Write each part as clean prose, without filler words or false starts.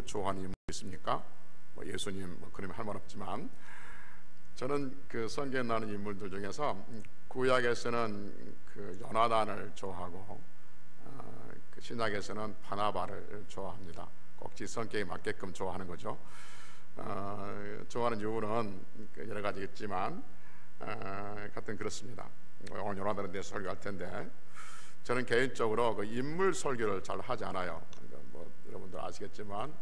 좋아하는 인물이 있습니까? 뭐 예수님 그러면 할 말 없지만, 저는 그 성경에 나오는 인물들 중에서 구약에서는 그 요나단을 좋아하고 그 신약에서는 바나바를 좋아합니다. 꼭 지 성격에 맞게끔 좋아하는 거죠. 좋아하는 이유는 여러 가지 있지만 하여튼 그렇습니다. 오늘 요나단에 대해서 설교할 텐데, 저는 개인적으로 그 인물 설교를 잘 하지 않아요. 그러니까 뭐 여러분들 아시겠지만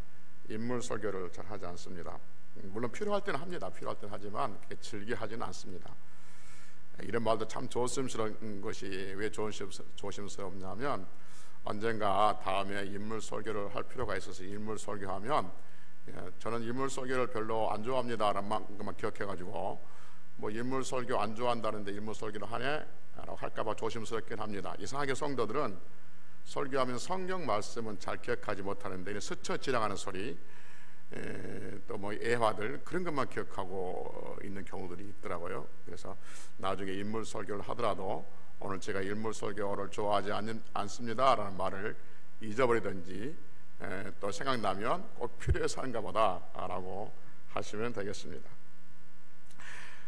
인물 설교를 잘 하지 않습니다. 물론 필요할 때는 합니다. 필요할 때는 하지만 즐겨 하지는 않습니다. 이런 말도 참 조심스러운 것이 왜 조심스럽냐면, 언젠가 다음에 인물 설교를 할 필요가 있어서 인물 설교하면, 저는 인물 설교를 별로 안 좋아합니다라는 것만 기억해가지고 뭐 인물 설교 안 좋아한다는데 인물 설교를 하네? 라고 할까봐 조심스럽긴 합니다. 이상하게 성도들은 설교하면 성경 말씀은 잘 기억하지 못하는데 스쳐 지나가는 소리, 또 뭐 예화들, 그런 것만 기억하고 있는 경우들이 있더라고요. 그래서 나중에 인물 설교를 하더라도 오늘 제가 인물 설교를 좋아하지 않습니다 라는 말을 잊어버리든지 또 생각나면 꼭 필요해서 하는가 보다 라고 하시면 되겠습니다.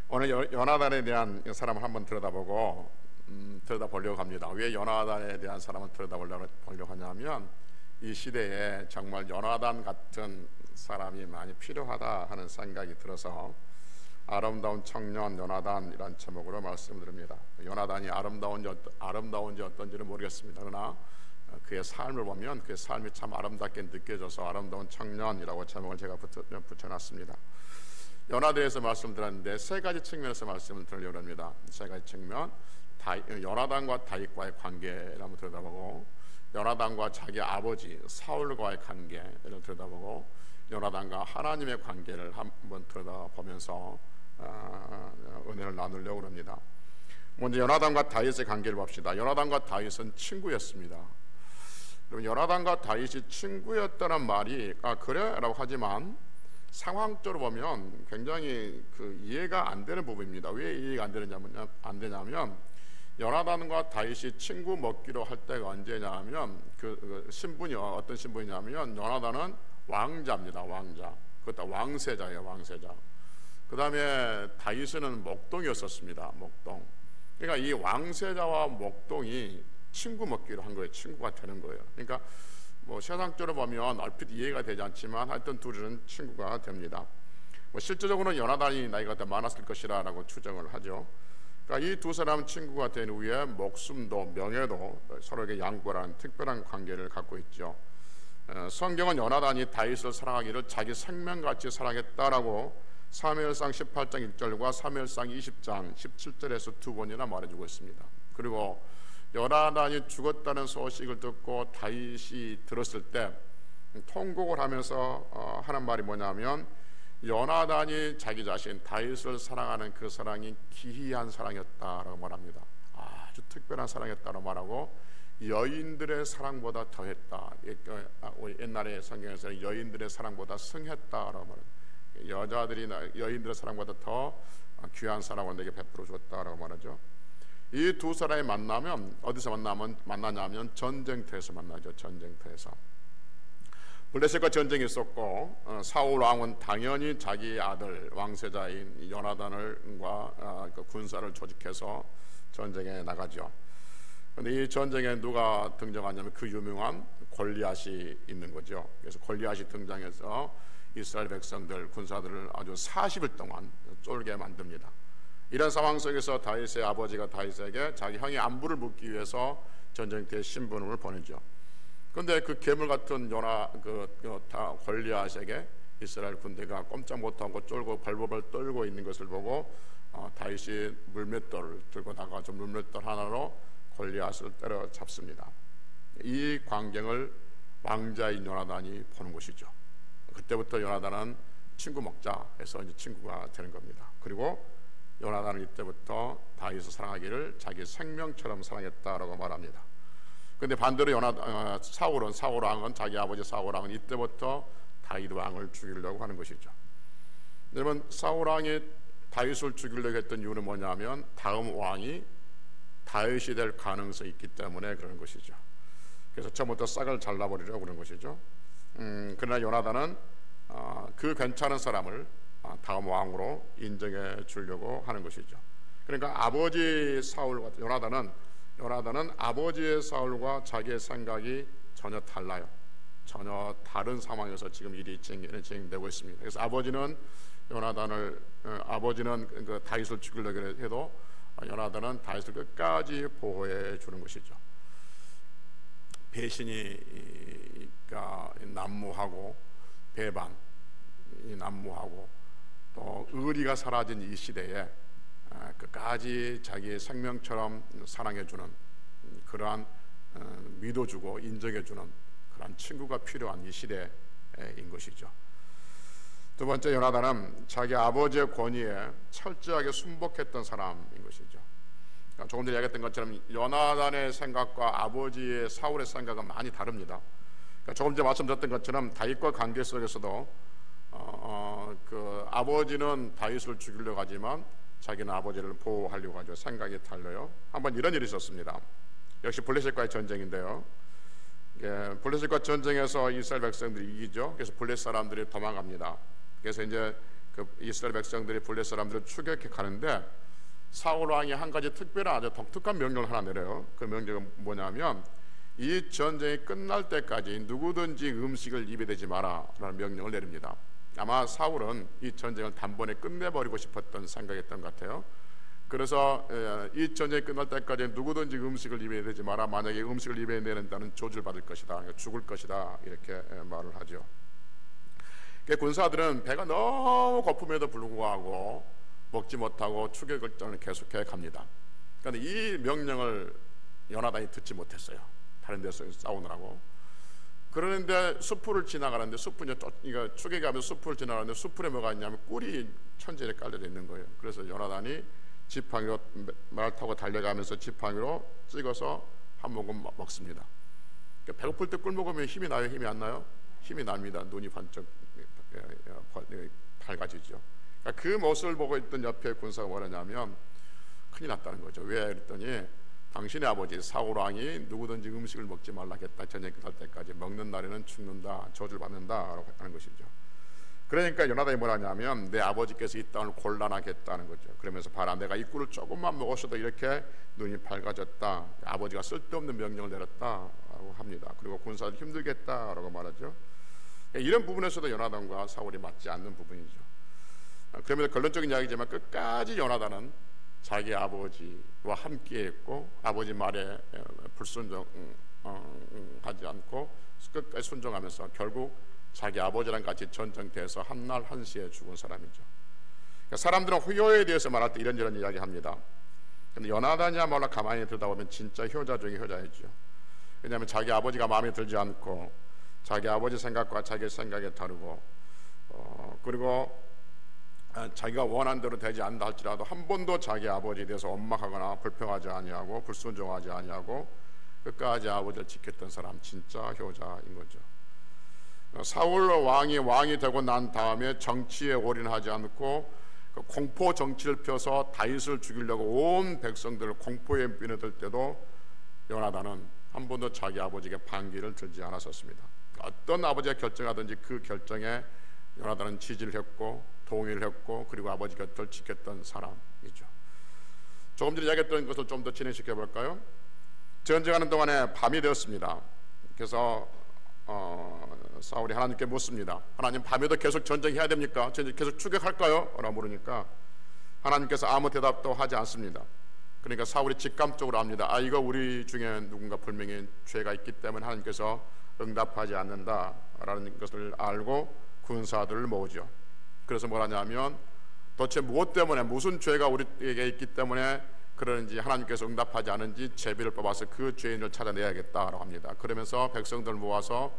오늘 요나단에 대한 사람을 한번 들여다보려고 합니다. 왜 요나단에 대한 사람을 들여다보려고 하냐면, 이 시대에 정말 요나단 같은 사람이 많이 필요하다 하는 생각이 들어서 아름다운 청년 요나단이란 제목으로 말씀드립니다. 요나단이 아름다운지 어떤지는 모르겠습니다. 그러나 그의 삶을 보면 그의 삶이 참 아름답게 느껴져서 아름다운 청년이라고 제목을 제가 붙여놨습니다. 요나단에서 말씀드렸는데 세 가지 측면에서 말씀을 드리려고 합니다. 세 가지 측면, 요나단과 다윗과의 관계를 한번 들여다보고, 요나단과 자기 아버지 사울과의 관계를 들여다보고, 요나단과 하나님의 관계를 한번 들여다보면서 은혜를 나누려고 합니다. 먼저 요나단과 다윗의 관계를 봅시다. 요나단과 다윗은 친구였습니다. 여러분, 요나단과 다윗이 친구였다는 말이 그래? 라고 하지만 상황적으로 보면 굉장히 그 이해가 안 되는 부분입니다. 왜 이해가 안 되냐면 요나단과 다윗이 친구 먹기로 할 때가 언제냐면 그 신분이 어떤 신분이냐면, 요나단은 왕자입니다. 왕자. 그것도 왕세자예요. 왕세자. 그 다음에 다윗은 목동이었었습니다. 목동. 그러니까 이 왕세자와 목동이 친구 먹기로 한 거예요. 친구가 되는 거예요. 그러니까 뭐 세상적으로 보면 얼핏 이해가 되지 않지만 하여튼 둘은 친구가 됩니다. 뭐 실제적으로는 요나단이 나이가 더 많았을 것이라고 추정을 하죠. 그러니까 이 두 사람 친구가 된 후에 목숨도 명예도 서로에게 양보하는 특별한 관계를 갖고 있죠. 성경은 요나단이 다윗을 사랑하기를 자기 생명같이 사랑했다라고 사무엘상 18장 1절과 사무엘상 20장 17절에서 두 번이나 말해주고 있습니다. 그리고 요나단이 죽었다는 소식을 듣고 다윗이 들었을 때 통곡을 하면서 하는 말이 뭐냐면, 요나단이 자기 자신 다윗을 사랑하는 그 사랑이 기이한 사랑이었다라고 말합니다. 아주 특별한 사랑이었다고 말하고, 여인들의 사랑보다 더했다. 우리 옛날에 성경에서 여인들의 사랑보다 승했다라고 말합니다. 여자들이 여인들의 사랑보다 더 귀한 사랑을 내게 베풀어 줬다라고 말하죠. 이 두 사람이 만나면 어디서 만나냐면 전쟁터에서 만나죠. 전쟁터에서. 블레셋과 전쟁이 있었고, 사울 왕은 당연히 자기 아들 왕세자인 요나단과 군사를 조직해서 전쟁에 나가죠. 그런데 이 전쟁에 누가 등장하냐면 그 유명한 골리앗이 있는 거죠. 그래서 골리앗이 등장해서 이스라엘 백성들, 군사들을 아주 40일 동안 쫄게 만듭니다. 이런 상황 속에서 다윗의 아버지가 다윗에게 자기 형의 안부를 묻기 위해서 전쟁터에 신부름을 보내죠. 그런데 그 괴물 같은 골리앗에게 이스라엘 군대가 꼼짝 못하고 쫄고 발버벌 떨고 있는 것을 보고 다윗이 물맷돌을 들고 나가서 물맷돌 하나로 골리앗을 때려잡습니다. 이 광경을 왕자인 요나단이 보는 것이죠. 그때부터 요나단은 친구 먹자 해서 이제 친구가 되는 겁니다. 그리고 요나단은 이때부터 다윗을 사랑하기를 자기 생명처럼 사랑했다라고 말합니다. 그런데 반대로 사울 왕은 자기 아버지 사울 왕은 이때부터 다윗 왕을 죽이려고 하는 것이죠. 여러분, 사울 왕이 다윗을 죽이려고 했던 이유는 뭐냐면 다음 왕이 다윗이 될 가능성이 있기 때문에 그런 것이죠. 그래서 처음부터 싹을 잘라버리려고 그런 것이죠. 그러나 요나단은 그 괜찮은 사람을 다음 왕으로 인정해 주려고 하는 것이죠. 그러니까 아버지 사울과 요나단은 아버지의 사울과 자기의 생각이 전혀 달라요. 전혀 다른 상황에서 지금 일이 진행되고 있습니다. 그래서 아버지는 그 다윗을 죽이려고 해도 요나단은 다윗을 끝까지 보호해 주는 것이죠. 배신이가 난무하고 배반이 난무하고 또 의리가 사라진 이 시대에 끝까지 자기의 생명처럼 사랑해주는 그러한 믿어주고 인정해주는 그러한 친구가 필요한 이 시대인 것이죠. 두 번째, 요나단은 자기 아버지의 권위에 철저하게 순복했던 사람인 것이죠. 그러니까 조금 전에 얘기했던 것처럼 요나단의 생각과 아버지의 사울의 생각은 많이 다릅니다. 그러니까 조금 전에 말씀드렸던 것처럼 다윗과 관계 속에서도 그 아버지는 다윗을 죽이려고 하지만 자기는 아버지를 보호하려고 하죠. 생각이 달라요. 한번 이런 일이 있었습니다. 역시 블레셋과의 전쟁인데요. 블레셋과 전쟁에서 이스라엘 백성들이 이기죠. 그래서 블레셋 사람들이 도망갑니다. 그래서 이제 그 이스라엘 백성들이 블레셋 사람들을 추격해 가는데 사울 왕이 한 가지 특별한 아주 독특한 명령을 하나 내려요. 그 명령은 뭐냐면 이 전쟁이 끝날 때까지 누구든지 음식을 입에 대지 마라라는 명령을 내립니다. 아마 사울은 이 전쟁을 단번에 끝내버리고 싶었던 생각이었던 것 같아요. 그래서 이 전쟁이 끝날 때까지 누구든지 음식을 입에 대지 마라. 만약에 음식을 입에 내는다는 저주를 받을 것이다, 죽을 것이다, 이렇게 말을 하죠. 군사들은 배가 너무 고픔에도 불구하고 먹지 못하고 추격을 계속해 갑니다. 그런데 이 명령을 요나단이 듣지 못했어요. 다른 데서 싸우느라고. 그러는데 숲을 지나가는데 이거 추격하면 숲을 지나가는데 숲에 뭐가 있냐면 꿀이 천지에 깔려져 있는 거예요. 그래서 요나단이 지팡이로 말 타고 달려가면서 지팡이로 찍어서 한 모금 먹습니다. 배고플 때 꿀 먹으면 힘이 나요? 힘이 안 나요? 힘이 납니다. 눈이 반짝 밝아지죠. 그러니까 그 모습을 보고 있던 옆에 군사가 뭐라냐면 큰일 났다는 거죠. 왜? 그랬더니 당신의 아버지 사울 왕이 누구든지 음식을 먹지 말라겠다. 전쟁 끝날 때까지 먹는 날에는 죽는다, 저주를 받는다라고 하는 것이죠. 그러니까 요나단이 뭐라냐면 내 아버지께서 이 땅을 곤란하게 했다는 거죠. 그러면서 봐라, 내가 이 꿀을 조금만 먹었어도 이렇게 눈이 밝아졌다. 아버지가 쓸데없는 명령을 내렸다라고 합니다. 그리고 군사를 힘들겠다라고 말하죠. 이런 부분에서도 요나단과 사울이 맞지 않는 부분이죠. 그러면서 결론적인 이야기지만 끝까지 요나단은 자기 아버지와 함께했고 아버지 말에 불순종하지 않고 끝까지 순종하면서 결국 자기 아버지랑 같이 전쟁터에서 한날 한시에 죽은 사람이죠. 그러니까 사람들은 효에 대해서 말할 때 이런저런 이야기합니다. 근데 요나단이야말로 가만히 들여다보면 진짜 효자 중에 효자이죠. 왜냐하면 자기 아버지가 마음에 들지 않고 자기 아버지 생각과 자기 생각이 다르고 그리고 자기가 원한 대로 되지 않는다 할지라도 한 번도 자기 아버지에 대해서 원망하거나 불평하지 아니하고 불순종하지 아니하고 끝까지 아버지를 지켰던 사람, 진짜 효자인 거죠. 사울 왕이 되고 난 다음에 정치에 올인하지 않고 공포 정치를 펴서 다윗을 죽이려고 온 백성들을 공포에 뛰어들 때도 요나단은 한 번도 자기 아버지에게 반기를 들지 않았었습니다. 어떤 아버지가 결정하든지 그 결정에 요나단은 지지를 했고 동의를 했고 그리고 아버지 곁을 지켰던 사람이죠. 조금 전에 이야기했던 것을 좀 더 진행시켜 볼까요? 전쟁하는 동안에 밤이 되었습니다. 그래서 사울이 하나님께 묻습니다. 하나님, 밤에도 계속 전쟁해야 됩니까? 계속 추격할까요? 라고 물으니까 하나님께서 아무 대답도 하지 않습니다. 그러니까 사울이 직감적으로 압니다. 이거 우리 중에 누군가 분명히 죄가 있기 때문에 하나님께서 응답하지 않는다라는 것을 알고 군사들을 모으죠. 그래서 뭐라냐면 도대체 무엇 때문에 무슨 죄가 우리에게 있기 때문에 그러는지 하나님께서 응답하지 않은지 제비를 뽑아서 그 죄인을 찾아내야겠다라고 합니다. 그러면서 백성들 모아서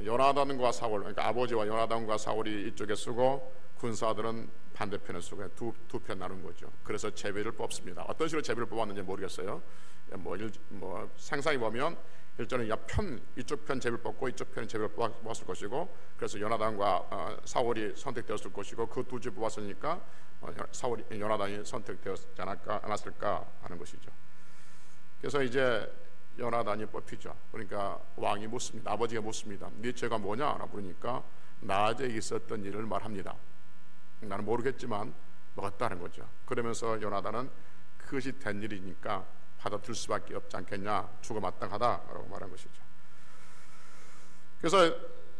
요나단과 사울, 그러니까 아버지와 요나단과 사울이 이쪽에 쓰고 군사들은 반대편에 쓰고 두 편 나눈 거죠. 그래서 제비를 뽑습니다. 어떤 식으로 제비를 뽑았는지 모르겠어요. 뭐 상상해 보면 일전에 이쪽 편 제비를 뽑고 이쪽 편 제비를 뽑았을 것이고, 그래서 요나단과 사울이 선택되었을 것이고 그 두 집 뽑았으니까 요나단이 선택되었지 않았을까 하는 것이죠. 그래서 이제 요나단이 뽑히죠. 그러니까 왕이 묻습니다. 아버지가 묻습니다. 네 죄가 뭐냐? 물으니까 낮에 있었던 일을 말합니다. 나는 모르겠지만 먹었다는 거죠. 그러면서 요나단은 그것이 된 일이니까 받아들일 수밖에 없지 않겠냐, 죽어 마땅하다라고 말한 것이죠. 그래서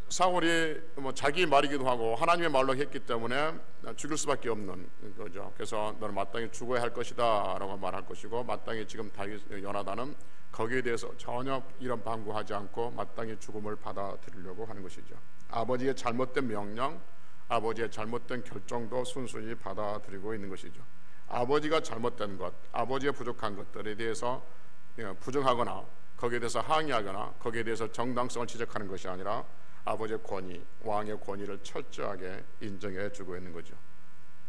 사울이 자기 말이기도 하고 하나님의 말로 했기 때문에 죽일 수밖에 없는 거죠. 그래서 너는 마땅히 죽어야 할 것이다 라고 말할 것이고, 마땅히 지금 요나단은 거기에 대해서 전혀 이런 방구하지 않고 마땅히 죽음을 받아들이려고 하는 것이죠. 아버지의 잘못된 명령, 아버지의 잘못된 결정도 순순히 받아들이고 있는 것이죠. 아버지가 잘못된 것, 아버지의 부족한 것들에 대해서 부정하거나 거기에 대해서 항의하거나 거기에 대해서 정당성을 지적하는 것이 아니라 아버지의 권위, 왕의 권위를 철저하게 인정해 주고 있는 거죠.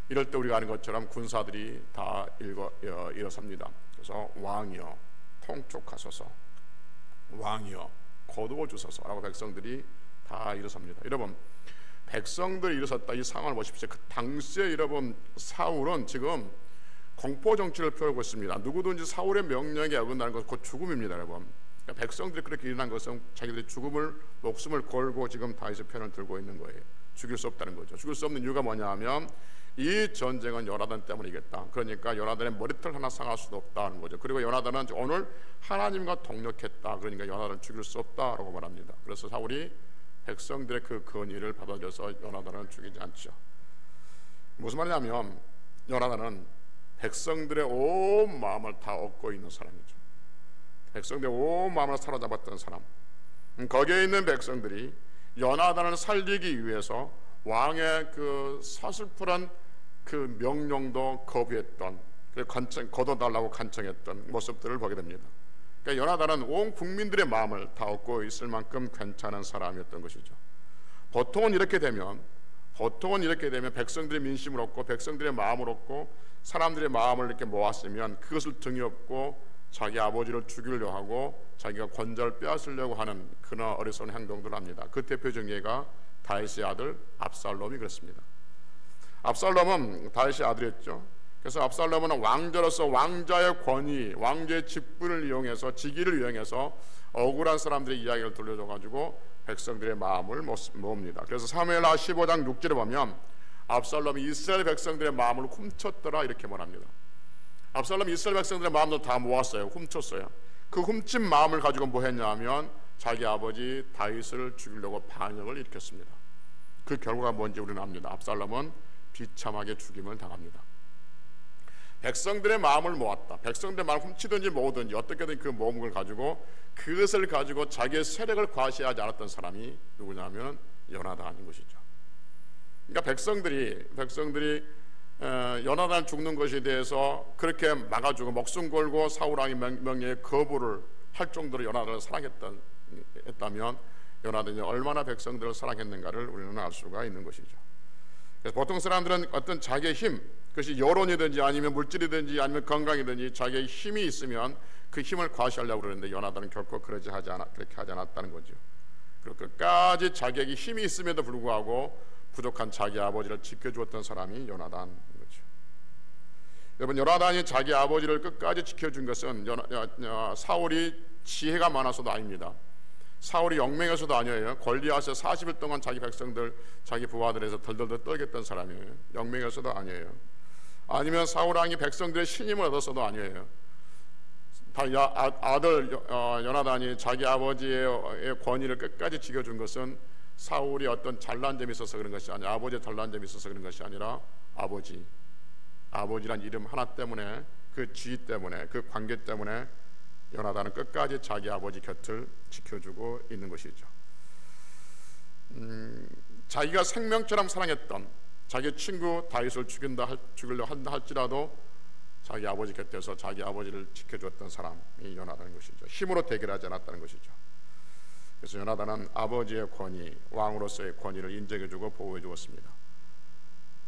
이럴 때 우리가 아는 것처럼 군사들이 다 일어섭니다. 그래서 왕이여 통촉하소서, 왕이여 거두어 주소서라고 백성들이 다 일어섭니다. 여러분, 백성들이 일어섰다, 이 상황을 보십시오. 그 당시에 여러분 사울은 지금 공포 정치를 펴고 있습니다. 누구든지 사울의 명령에 어긋나는 것은 곧 죽음입니다, 여러분. 그러니까 백성들이 그렇게 일어난 것은 자기들이 목숨을 걸고 지금 다윗의 편을 들고 있는 거예요. 죽일 수 없다는 거죠. 죽일 수 없는 이유가 뭐냐 하면 이 전쟁은 요나단 때문이겠다. 그러니까 요나단의 머리털 하나 상할 수도 없다는 거죠. 그리고 요나단은 오늘 하나님과 동력했다. 그러니까 요나단을 죽일 수 없다라고 말합니다. 그래서 사울이 백성들의 그 건의를 받아들여서 요나단을 죽이지 않죠. 무슨 말이냐면 요나단은 백성들의 온 마음을 다 얻고 있는 사람이죠. 백성들의 온 마음을 사로잡았던 사람. 거기에 있는 백성들이 요나단을 살리기 위해서 왕의 그 서슬프런 그 명령도 거부했던, 거둬달라고 간청했던 모습들을 보게 됩니다. 그러니까 요나단은 온 국민들의 마음을 다 얻고 있을 만큼 괜찮은 사람이었던 것이죠. 보통은 이렇게 되면 백성들의 민심을 얻고 백성들의 마음을 얻고 사람들의 마음을 이렇게 모았으면 그것을 등에 업고 자기 아버지를 죽이려고 하고 자기가 권좌를 빼앗으려고 하는 그런 어리석은 행동들을 합니다. 그 대표적인 예가 다윗의 아들 압살롬이 그렇습니다. 압살롬은 다윗의 아들이었죠. 그래서 압살롬은 왕자로서 왕자의 권위, 왕자의 직분을 이용해서, 직위를 이용해서 억울한 사람들의 이야기를 들려줘가지고 백성들의 마음을 모읍니다. 그래서 사무엘하 15장 6절에 보면 압살롬이 이스라엘 백성들의 마음을 훔쳤더라 이렇게 말합니다. 압살롬이 이스라엘 백성들의 마음도 다 모았어요. 훔쳤어요. 그 훔친 마음을 가지고 뭐 했냐 하면 자기 아버지 다윗을 죽이려고 반역을 일으켰습니다. 그 결과가 뭔지 우리는 압니다. 압살롬은 비참하게 죽임을 당합니다. 백성들의 마음을 모았다. 백성들의 마음을 훔치든지 모으든지 어떻게든 그 모은 걸 가지고 그것을 가지고 자기의 세력을 과시하지 않았던 사람이 누구냐면 요나단인 것이죠. 그러니까 백성들이 요나단 죽는 것에 대해서 그렇게 막아주고 목숨 걸고 사울 왕의 명령에 거부를 할 정도로 요나단을 사랑했다면 요나단이 얼마나 백성들을 사랑했는가를 우리는 알 수가 있는 것이죠. 그래서 보통 사람들은 어떤 자기의 힘, 그것이 여론이든지 아니면 물질이든지 아니면 건강이든지 자기의 힘이 있으면 그 힘을 과시하려고 그러는데 요나단은 결코 그렇게 하지 않았다는 거죠. 그리고 끝까지 자기에게 힘이 있음에도 불구하고 부족한 자기 아버지를 지켜주었던 사람이 요나단인 거죠. 여러분, 요나단이 자기 아버지를 끝까지 지켜준 것은 사울이 지혜가 많아서도 아닙니다. 사울이 영맹해서도 아니에요. 골리앗에 40일 동안 자기 백성들, 자기 부하들에서 덜덜덜 떨겠던 사람이에요. 영맹해서도 아니에요. 아니면 사울 왕이 백성들의 신임을 얻어서도 아니에요. 아들 요나단이 자기 아버지의 권위를 끝까지 지켜준 것은 사울이 어떤 잘난 점이 있어서 그런 것이 아니라, 아버지의 잘난 점이 있어서 그런 것이 아니라 아버지란 이름 하나 때문에, 그 지위 때문에, 그 관계 때문에 요나단은 끝까지 자기 아버지 곁을 지켜주고 있는 것이죠. 자기가 생명처럼 사랑했던 자기 친구 다윗을 죽이려 한다 할지라도 자기 아버지 곁에서 자기 아버지를 지켜주었던 사람이 요나단인 것이죠. 힘으로 대결하지 않았다는 것이죠. 그래서 요나단은 아버지의 권위, 왕으로서의 권위를 인정해주고 보호해주었습니다.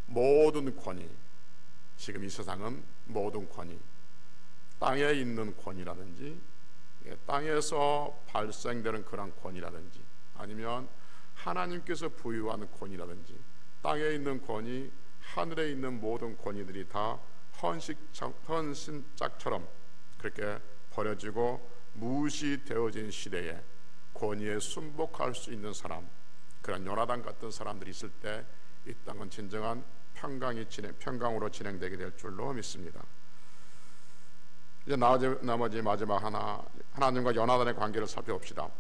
모든 권위, 지금 이 세상은 모든 권위, 땅에 있는 권위라든지 땅에서 발생되는 그런 권위라든지 아니면 하나님께서 부여하는 권위라든지 땅에 있는 권위, 하늘에 있는 모든 권위들이 다 헌신짝처럼 그렇게 버려지고 무시되어진 시대에 권위에 순복할 수 있는 사람, 그런 요나단 같은 사람들이 있을 때 이 땅은 진정한 평강으로 진행되게 될 줄로 믿습니다. 이제 나머지 마지막 하나님과 요나단의 관계를 살펴봅시다.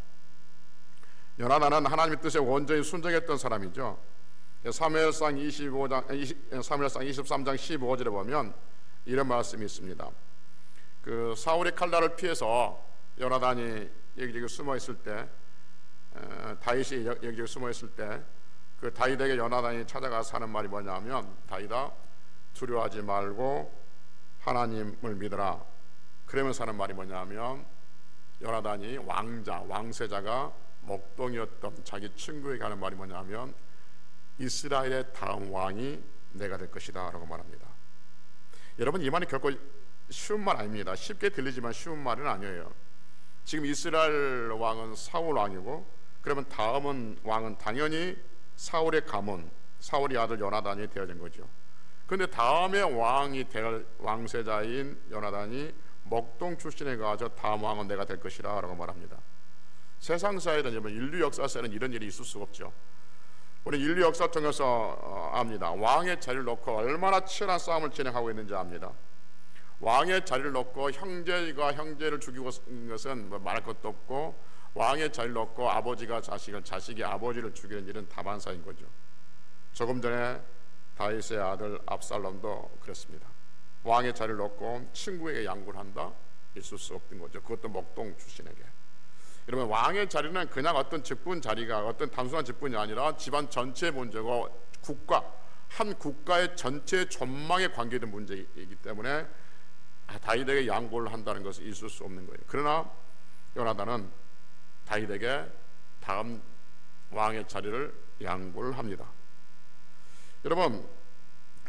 요나단은 하나님의 뜻에 온전히 순종했던 사람이죠. 사무엘상 23장 15절에 보면 이런 말씀이 있습니다. 그 사울의 칼날을 피해서 요나단이 여기저기 숨어 있을 때, 다윗이 여기저기 숨어 있을 때, 그 다윗에게 요나단이 찾아가서 하는 말이 뭐냐면, 다윗아, 두려워하지 말고 하나님을 믿어라. 그러면서 하는 말이 뭐냐면, 요나단이 왕세자가 목동이었던 자기 친구에게 하는 말이 뭐냐면, 이스라엘의 다음 왕이 내가 될 것이다 라고 말합니다. 여러분, 이 말이 결코 쉬운 말 아닙니다. 쉽게 들리지만 쉬운 말은 아니에요. 지금 이스라엘 왕은 사울 왕이고, 그러면 다음 왕은 당연히 사울의 가문, 사울의 아들 요나단이 되어진 거죠. 그런데 다음에 왕이 될 왕세자인 요나단이 목동 출신에 가서 다음 왕은 내가 될 것이라 라고 말합니다. 세상사에는, 인류 역사에는 이런 일이 있을 수가 없죠. 우리 인류 역사 통해서 압니다. 왕의 자리를 놓고 얼마나 치열한 싸움을 진행하고 있는지 압니다. 왕의 자리를 놓고 형제가 형제를 죽이고 있는 것은 말할 것도 없고, 왕의 자리를 놓고 아버지가 자식을, 자식이 아버지를 죽이는 일은 다반사인 거죠. 조금 전에 다윗의 아들 압살롬도 그랬습니다. 왕의 자리를 놓고 친구에게 양보를 한다? 있을 수 없던 거죠. 그것도 목동 출신에게. 여러분, 왕의 자리는 그냥 어떤 직분 자리가, 어떤 단순한 직분이 아니라 집안 전체의 문제고, 한 국가의 전체 전망에 관계된 문제이기 때문에 다윗에게 양보를 한다는 것은 있을 수 없는 거예요. 그러나 요나단은 다윗에게 다음 왕의 자리를 양보를 합니다. 여러분,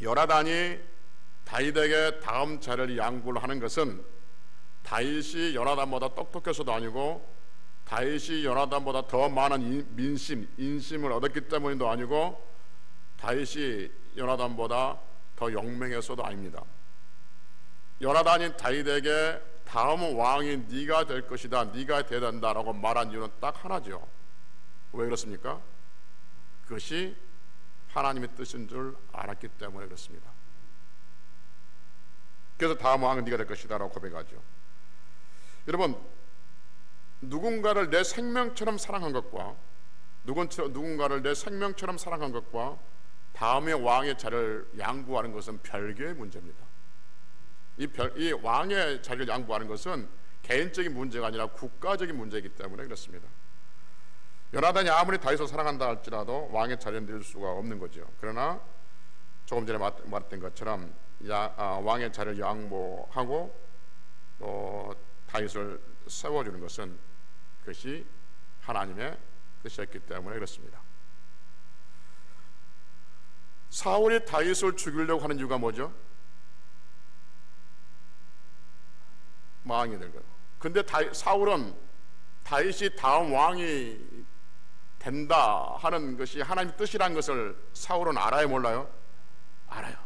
요나단이 다윗에게 다음 자리를 양보를 하는 것은 다윗이 요나단보다 똑똑해서도 아니고, 다윗이 요나단보다 더 많은 인심을 얻었기 때문도 아니고, 다윗이 요나단보다 더 용맹해서도 아닙니다. 요나단이 다윗에게 다음 왕이 네가 될 것이다, 네가 되어야 된다라고 말한 이유는 딱 하나죠. 왜 그렇습니까? 그것이 하나님의 뜻인 줄 알았기 때문에 그렇습니다. 그래서 다음 왕은 네가 될 것이다 라고 고백하죠. 여러분, 누군가를 내 생명처럼 사랑한 것과, 누군가를 내 생명처럼 사랑한 것과 다음의 왕의 자리를 양보하는 것은 별개의 문제입니다. 이 왕의 자리를 양보하는 것은 개인적인 문제가 아니라 국가적인 문제이기 때문에 그렇습니다. 요나단이 아무리 다윗을 사랑한다 할지라도 왕의 자리는 늘 수가 없는 거죠. 그러나 조금 전에 말했던 것처럼 왕의 자리를 양보하고 또 다윗을 세워주는 것은 그것이 하나님의 뜻이었기 때문에 그렇습니다. 사울이 다윗을 죽이려고 하는 이유가 뭐죠? 왕이 될 거예요. 근데 사울은 다윗이 다음 왕이 된다 하는 것이 하나님의 뜻이라는 것을 사울은 알아요, 몰라요? 알아요.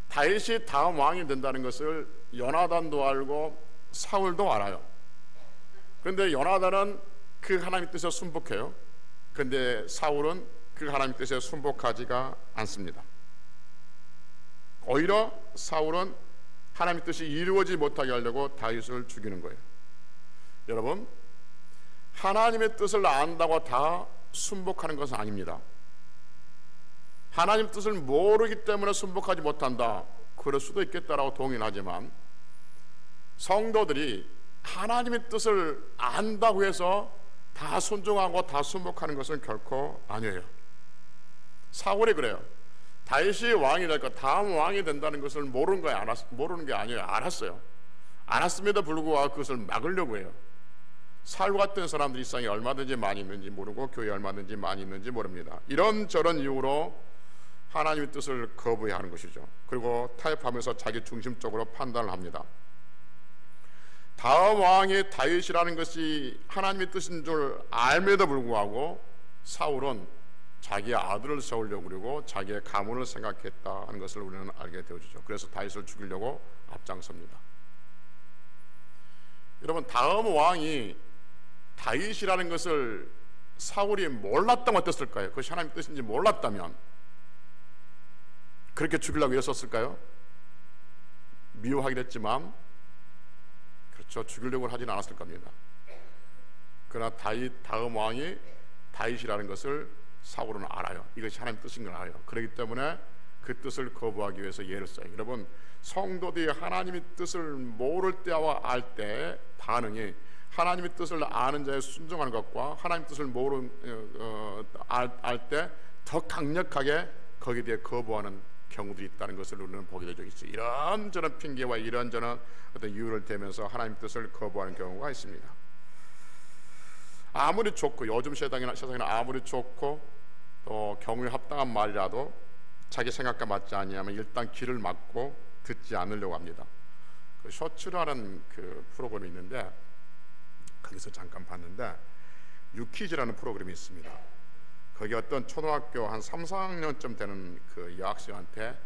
다윗이 다음 왕이 된다는 것을 요나단도 알고 사울도 알아요. 그런데 요나단은 그 하나님의 뜻에 순복해요. 그런데 사울은 그 하나님의 뜻에 순복하지가 않습니다. 오히려 사울은 하나님의 뜻이 이루어지지 못하게 하려고 다윗을 죽이는 거예요. 여러분, 하나님의 뜻을 안다고 다 순복하는 것은 아닙니다. 하나님 뜻을 모르기 때문에 순복하지 못한다, 그럴 수도 있겠다라고 동의하지만, 성도들이 하나님의 뜻을 안다고 해서 다 순종하고 다 순복하는 것은 결코 아니에요. 사울이 그래요. 다윗이 왕이 될 것, 다음 왕이 된다는 것을 모르는 게 아니에요. 알았어요. 알았음에도 불구하고 그것을 막으려고 해요. 사울 같은 사람들이 이 세상에 얼마든지 많이 있는지 모르고 교회에 얼마든지 많이 있는지 모릅니다. 이런저런 이유로 하나님의 뜻을 거부하는 것이죠. 그리고 타협하면서 자기 중심적으로 판단을 합니다. 다음 왕이 다윗이라는 것이 하나님의 뜻인 줄 알면에도 불구하고 사울은 자기의 아들을 세우려고 그러고 자기의 가문을 생각했다는 것을 우리는 알게 되어지죠. 그래서 다윗을 죽이려고 앞장섭니다. 여러분, 다음 왕이 다윗이라는 것을 사울이 몰랐다면 어땠을까요? 그것이 하나님의 뜻인지 몰랐다면 그렇게 죽이려고 애썼을까요? 미워하긴 했지만 그렇죠, 죽이려고 하지는 않았을 겁니다. 그러나 다음 왕이 다윗이라는 것을 사울은 알아요. 이것이 하나님의 뜻인 걸 알아요. 그렇기 때문에 그 뜻을 거부하기 위해서 예를 써요. 여러분, 성도들이 하나님의 뜻을 모를 때와 알 때 반응이 하나님의 뜻을 아는 자에 순종하는 것과 하나님의 뜻을 모르는 알 때 더 강력하게 거기에 대해 거부하는 경우들이 있다는 것을 우리는 보게 되죠. 이런저런 핑계와 이런저런 어떤 이유를 대면서 하나님의 뜻을 거부하는 경우가 있습니다. 아무리 좋고, 요즘 세상에는 아무리 좋고 또 경우에 합당한 말이라도 자기 생각과 맞지 않으면 일단 귀를 막고 듣지 않으려고 합니다. 그 쇼츠라는 그 프로그램이 있는데 거기서 잠깐 봤는데 유퀴즈라는 프로그램이 있습니다. 거기 어떤 초등학교 한 3, 4학년쯤 되는 그 여학생한테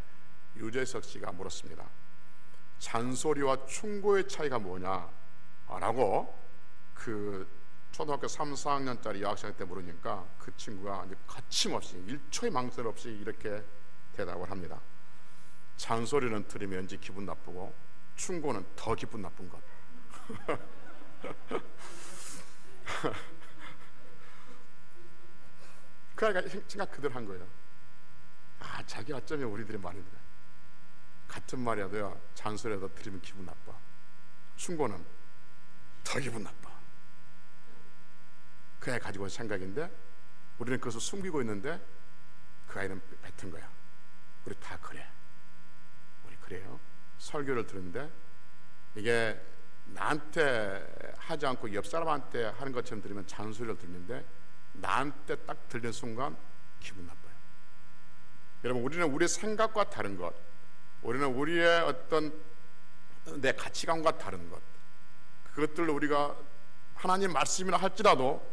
유재석 씨가 물었습니다. 잔소리와 충고의 차이가 뭐냐라고 그 초등학교 3, 4학년짜리 여학생한테 물으니까 그 친구가 거침없이 1초의 망설 없이 이렇게 대답을 합니다. 잔소리는 들으면 왠지 기분 나쁘고 충고는 더 기분 나쁜 것. 그 아이가 생각 그대로 한 거예요. 자기 어쩌면 우리들의 말인데 같은 말이라도요, 잔소리라도 들으면 기분 나빠, 충고는 더 기분 나빠. 그 아이 가지고 온 생각인데 우리는 그것을 숨기고 있는데 그 아이는 뱉은 거야. 우리 다 그래. 우리 그래요. 설교를 들었는데 이게 나한테 하지 않고 옆 사람한테 하는 것처럼 들으면 잔소리를 듣는데 나한테 딱 들리는 순간 기분 나빠요. 여러분, 우리는 우리의 생각과 다른 것, 우리는 우리의 어떤 내 가치관과 다른 것, 그것들을 우리가 하나님 말씀이나 할지라도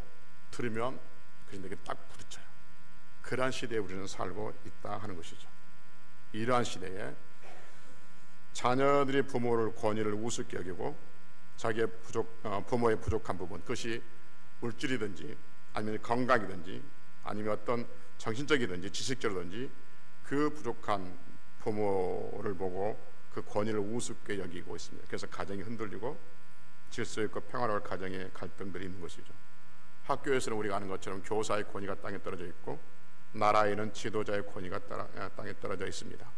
들으면 그게 내게 딱 부딪혀요. 그러한 시대에 우리는 살고 있다 하는 것이죠. 이러한 시대에 자녀들이 부모를 권위를 우습게 여기고 자기의 부모의 부족한 부분, 그것이 물질이든지 아니면 건강이든지 아니면 어떤 정신적이든지 지식적이든지 그 부족한 부모를 보고 그 권위를 우습게 여기고 있습니다. 그래서 가정이 흔들리고 질서 있고 평화로울 가정의 갈등들이 있는 것이죠. 학교에서는 우리가 아는 것처럼 교사의 권위가 땅에 떨어져 있고 나라에는 지도자의 권위가 땅에 떨어져 있습니다.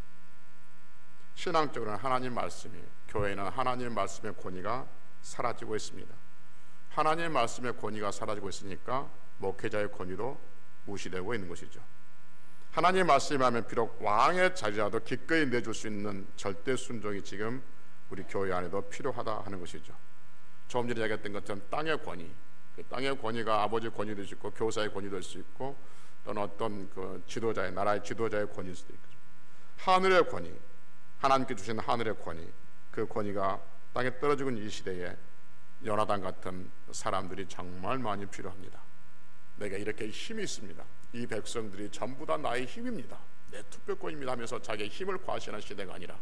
신앙적으로는 하나님 말씀이, 교회는 하나님 말씀의 권위가 사라지고 있습니다. 하나님 말씀의 권위가 사라지고 있으니까 목회자의 권위도 무시되고 있는 것이죠. 하나님 말씀이 하면 비록 왕의 자리라도 기꺼이 내줄 수 있는 절대 순종이 지금 우리 교회 안에도 필요하다 하는 것이죠. 조금 전에 이야기했던 것처럼 땅의 권위, 그 땅의 권위가 아버지의 권위도 될 수 있고 교사의 권위도 될 수 있고 또는 어떤 그 지도자의, 나라의 지도자의 권위일 수도 있고, 하늘의 권위, 하나님께 주신 하늘의 권위, 그 권위가 땅에 떨어지고 있는 이 시대에 요나단 같은 사람들이 정말 많이 필요합니다. 내가 이렇게 힘이 있습니다. 이 백성들이 전부 다 나의 힘입니다. 내 투표권입니다 하면서 자기의 힘을 과시하는 시대가 아니라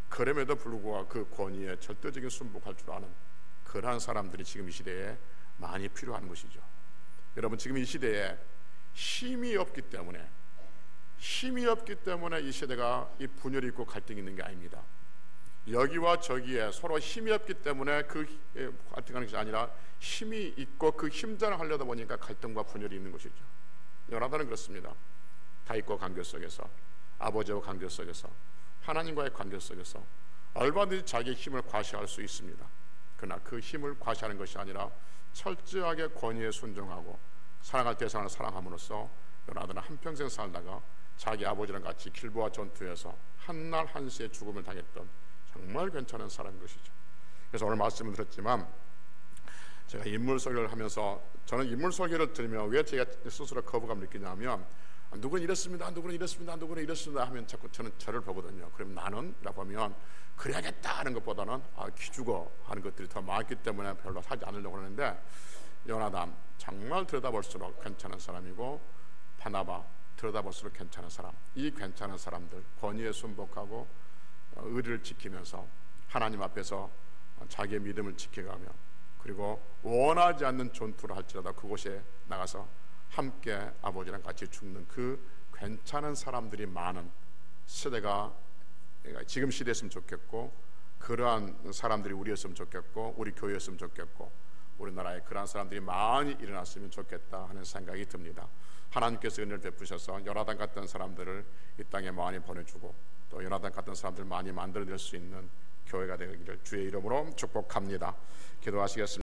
그럼에도 불구하고 그 권위에 절대적인 순복할 줄 아는 그러한 사람들이 지금 이 시대에 많이 필요한 것이죠. 여러분, 지금 이 시대에 힘이 없기 때문에 이 시대가 이 분열이 있고 갈등이 있는 게 아닙니다. 여기와 저기에 서로 힘이 없기 때문에 그 갈등하는 것이 아니라 힘이 있고 그 힘전을 하려다 보니까 갈등과 분열이 있는 것이죠. 요나단은 그렇습니다. 다윗과 관계 속에서, 아버지와 관계 속에서, 하나님과의 관계 속에서 얼마든지 자기의 힘을 과시할 수 있습니다. 그러나 그 힘을 과시하는 것이 아니라 철저하게 권위에 순종하고 사랑할 대상을 사랑함으로써 요나단은 한평생 살다가 자기 아버지랑 같이 길보아 전투에서 한날 한시에 죽음을 당했던 정말 괜찮은 사람인 것이죠. 그래서 오늘 말씀을 드렸지만 제가 인물 설교를 하면서 저는 인물 설교를 들으면 왜 제가 스스로 거부감을 느끼냐면 누구는 이랬습니다, 누구는 이랬습니다, 누구는 이랬습니다 하면 자꾸 저는 저를 보거든요. 그럼 나는? 라고 하면 그래야겠다 하는 것보다는 기죽어 하는 것들이 더 많기 때문에 별로 하지 않으려고 하는데, 요나단 정말 들여다볼수록 괜찮은 사람이고 바나바 들여다볼수록 괜찮은 사람, 이 괜찮은 사람들 권위에 순복하고 의리를 지키면서 하나님 앞에서 자기의 믿음을 지켜가며 그리고 원하지 않는 전투를 할지라도 그곳에 나가서 함께 아버지랑 같이 죽는 그 괜찮은 사람들이 많은 시대가 지금 시대였으면 좋겠고, 그러한 사람들이 우리였으면 좋겠고, 우리 교회였으면 좋겠고, 우리나라에 그러한 사람들이 많이 일어났으면 좋겠다 하는 생각이 듭니다. 하나님께서 은혜를 베푸셔서 요나단 같은 사람들을 이 땅에 많이 보내주고, 또 요나단 같은 사람들 많이 만들어낼 수 있는 교회가 되기를 주의 이름으로 축복합니다. 기도하시겠습니다.